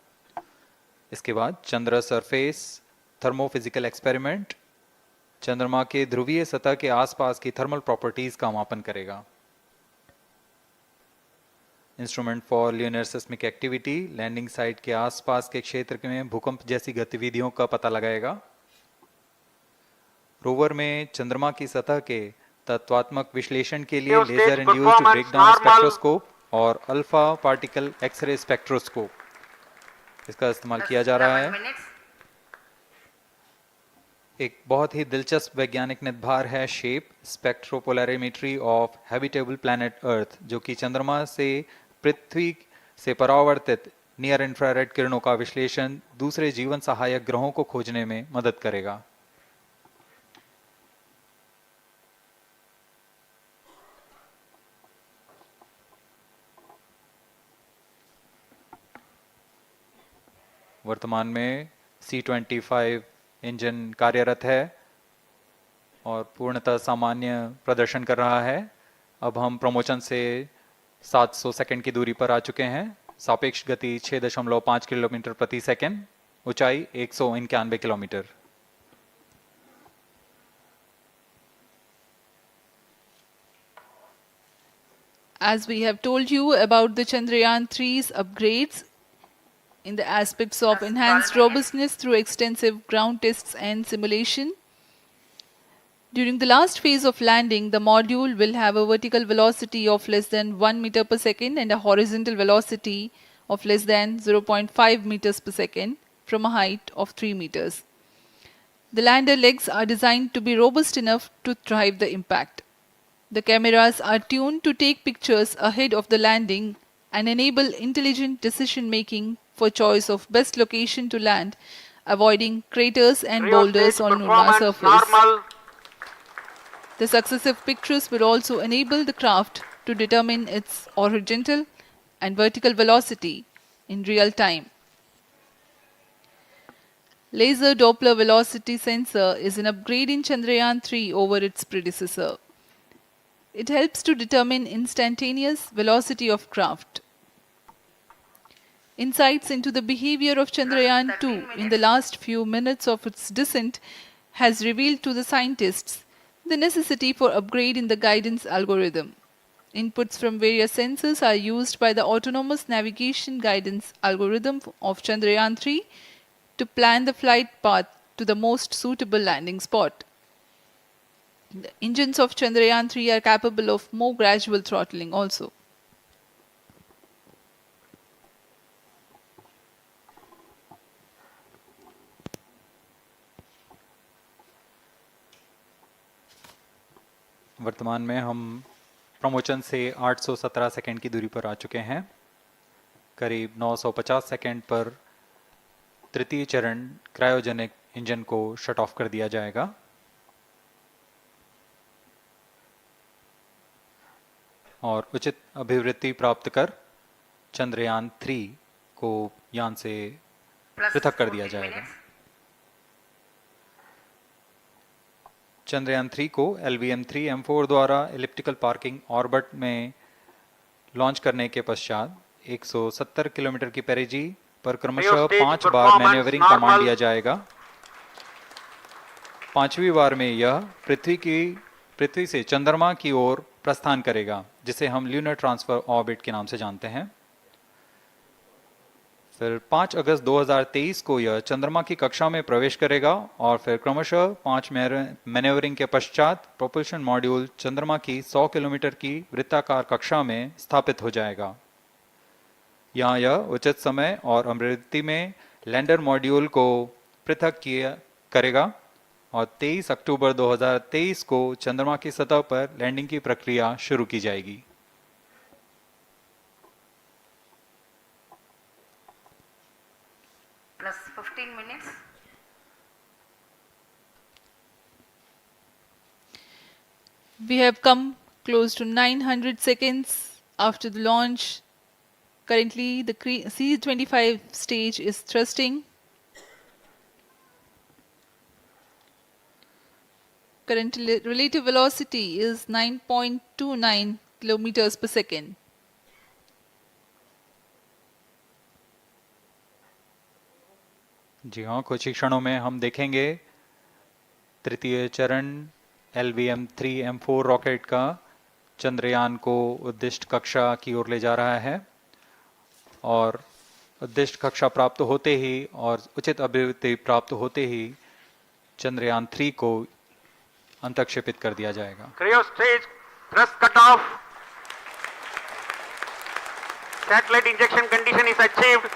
इसके बाद चंद्र सरफेस थर्मोफिजिकल एक्सपेरिमेंट चंद्रमा के ध्रुवीय सतह के आसपास की थर्मल प्रॉपर्टीज का मापन करेगा। Instrument for lunar seismic activity landing site के आसपास के क्षेत्र में भूकंप जैसी गतिविधियों का पता लगाएगा। रोवर में चंद्रमा की सतह के तत्वात्मक विश्लेषण के लिए लेजर इंड्यूस्ड ब्रेकडाउन स्पेक्ट्रोस्कोप और अल्फा पार्टिकल एक्सरे स्पेक्ट्रोस्कोप इसका इस्तेमाल किया जा रहा है। एक बहुत ही दिलचस्प वैज्ञानिक निर्धार है shape स्पेक्ट्रोपोलैरिमेट्री of habitable planet earth, जो कि चंद्रमा से पृथ्वी से परावर्तित नियर इंफ्रारेड किरणों का विश्लेषण दूसरे जीवन सहायक ग्रहों को खोजने में मदद करेगा। वर्तमान में C-25 इंजन कार्यरत है और पूर्णतः सामान्य प्रदर्शन कर रहा है। अब हम प्रमोशन से 700 सेकंड की दूरी पर आ चुके हैं। सापेक्ष गति 6.5 किलोमीटर प्रति सेकंड, ऊंचाई 191 kilometre. As we have told you about the Chandrayaan 3's upgrades in the aspects of enhanced robustness through extensive ground tests and simulation, during the last phase of landing, the module will have a vertical velocity of less than 1 meter per second and a horizontal velocity of less than 0.5 meters per second from a height of 3 meters. The lander legs are designed to be robust enough to thrive the impact. The cameras are tuned to take pictures ahead of the landing and enable intelligent decision making for choice of best location to land, avoiding craters and boulders on lunar surface. The successive pictures will also enable the craft to determine its horizontal and vertical velocity in real time. Laser Doppler velocity sensor is an upgrade in Chandrayaan 3 over its predecessor. It helps to determine instantaneous velocity of craft. Insights into the behavior of Chandrayaan 2 in the last few minutes of its descent has revealed to the scientists the necessity for upgrade in the guidance algorithm. Inputs from various sensors are used by the autonomous navigation guidance algorithm of Chandrayaan 3 to plan the flight path to the most suitable landing spot. The engines of Chandrayaan 3 are capable of more gradual throttling also. वर्तमान में हम promotion से 817 second की दूरी पर आ चुके हैं। करीब 950 सेकंड पर तृतीय चरण क्रायोजेनिक इंजन को शट ऑफ कर दिया जाएगा। और उचित अभिवृद्धि प्राप्त कर चंद्रयान 3 को यान से पृथक कर दिया जाएगा। चंद्रयान 3 को LVM-3M4 द्वारा एलिप्टिकल पार्किंग ऑर्बिट में लॉन्च करने के पश्चात 170 किलोमीटर की पेरिजी पर क्रमशः 5 बार मैन्यूवरिंग कमांड दिया जाएगा। 5वीं बार में यह पृथ्वी से चंद्रमा की ओर प्रस्थान करेगा, जिसे हम ल्यूनर ट्रांसफर ऑर्बिट के नाम से जानते हैं। फिर 5 अगस्त 2023 को यह चंद्रमा की कक्षा में प्रवेश करेगा और फिर क्रमशः 5 मैनेवरिंग के पश्चात प्रोपल्शन मॉड्यूल चंद्रमा की 100 किलोमीटर की वृत्ताकार कक्षा में स्थापित हो जाएगा। यहाँ यह उचित समय और अमृति में लैंडर मॉड्यूल को पृथक करेगा और 23 अक्टूबर 2023 को चंद्रमा की सतह पर लैंडिंग की प्रक्रिया शुरू की जाएगी। Plus 15 minutes. We have come close to 900 seconds after the launch. Currently, the C-25 stage is thrusting. Current relative velocity is 9.29 kilometers per second. जी हाँ, कुछ ही क्षणों में हम देखेंगे तृतीय चरण LVM-3M4 रॉकेट का चंद्रयान को उद्दिष्ट कक्षा की ओर ले जा रहा है और उद्दिष्ट कक्षा प्राप्त होते ही और उचित अभिवृद्धि प्राप्त होते ही चंद्रयान 3 को अंतक्षेपित कर दिया जाएगा। Cryo stage thrust cutoff. Satellite injection condition is achieved.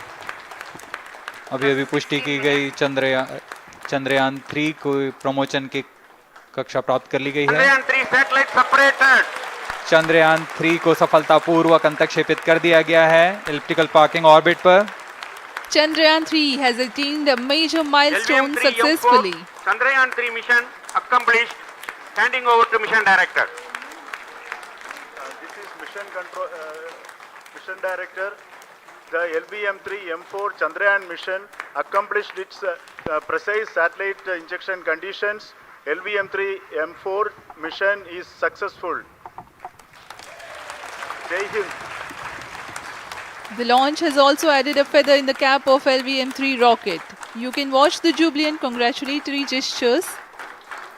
अभी पुष्टि की गई चंद्रयान 3 को प्रमोशन की कक्षा प्राप्त कर ली गई है। Chandrayaan 3 satellite separated. चंद्रयान 3 को सफलतापूर्वक अंतक्षेपित कर दिया गया है एलिप्टिकल पार्किंग ऑर्बिट पर। Chandrayaan 3 has attained a major milestone successfully. Chandrayaan 3 mission accomplished. Handing over to mission director. This is mission director. The LVM-3M4 Chandrayaan mission accomplished its precise satellite injection conditions. LVM-3M4 mission is successful. Jai Hind. The launch has also added a feather in the cap of LVM-3 rocket. You can watch the jubilant congratulatory gestures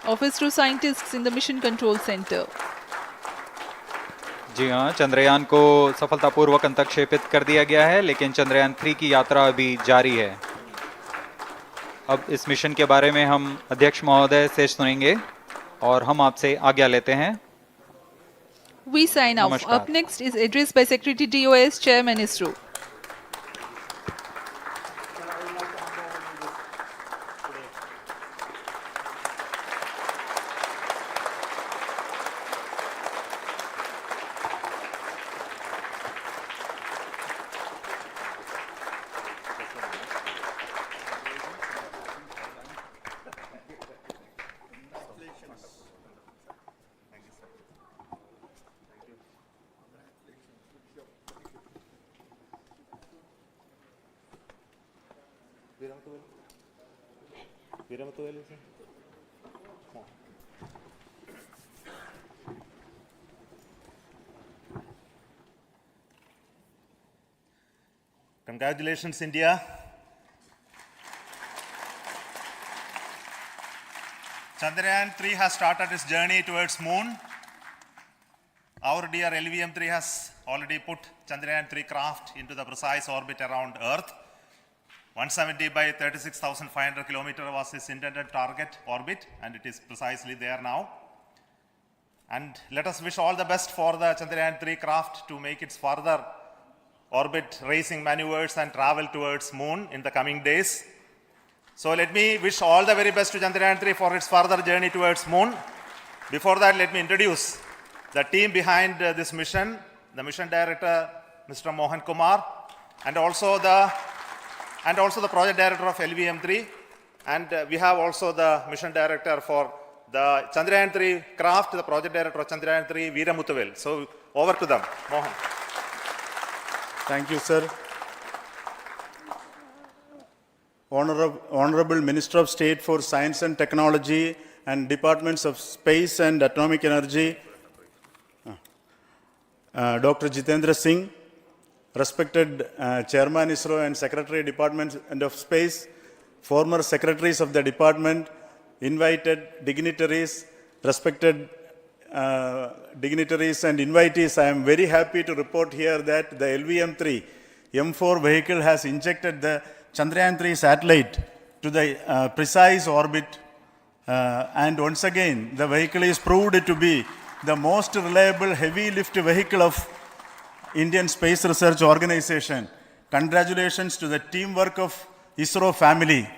of ISRO scientists in the Mission Control Center. जी हाँ, चंद्रयान को सफलतापूर्वक अंतक्षेपित कर दिया गया है, लेकिन चंद्रयान 3 की यात्रा अभी जारी है। अब इस मिशन के बारे में हम अध्यक्ष महोदय से सुनेंगे और हम आपसे आज्ञा लेते हैं। We sign off. Up next is address by Secretary DOS, Chairman ISRO. Congratulations, India. Chandrayaan 3 has started its journey towards moon. Our dear LVM-3 has already put Chandrayaan 3 craft into the precise orbit around Earth. 170 by 36,500 kilometers was its intended target orbit, and it is precisely there now. And let us wish all the best for the Chandrayaan 3 craft to make its further orbit racing maneuvers and travel towards moon in the coming days. So let me wish all the very best to Chandrayaan 3 for its further journey towards moon. Before that, let me introduce the team behind this mission, the mission director, Mr. Mohan Kumar, and also the project director of LVM-3, and we have also the mission director for the Chandrayaan 3 craft, the project director of Chandrayaan 3, Veera Muthavel. So over to them, Mohan. Thank you, sir. Honorable Minister of State for Science and Technology and Departments of Space and Atomic Energy, Dr. Jitendra Singh, respected Chairman ISRO and Secretary Department of Space, former secretaries of the department, invited dignitaries, respected dignitaries and invitees, I am very happy to report here that the LVM-3 M4 vehicle has injected the Chandrayaan 3 satellite to the precise orbit. And once again, the vehicle is proved to be the most reliable heavy lift vehicle of Indian Space Research Organization. Congratulations to the teamwork of ISRO family.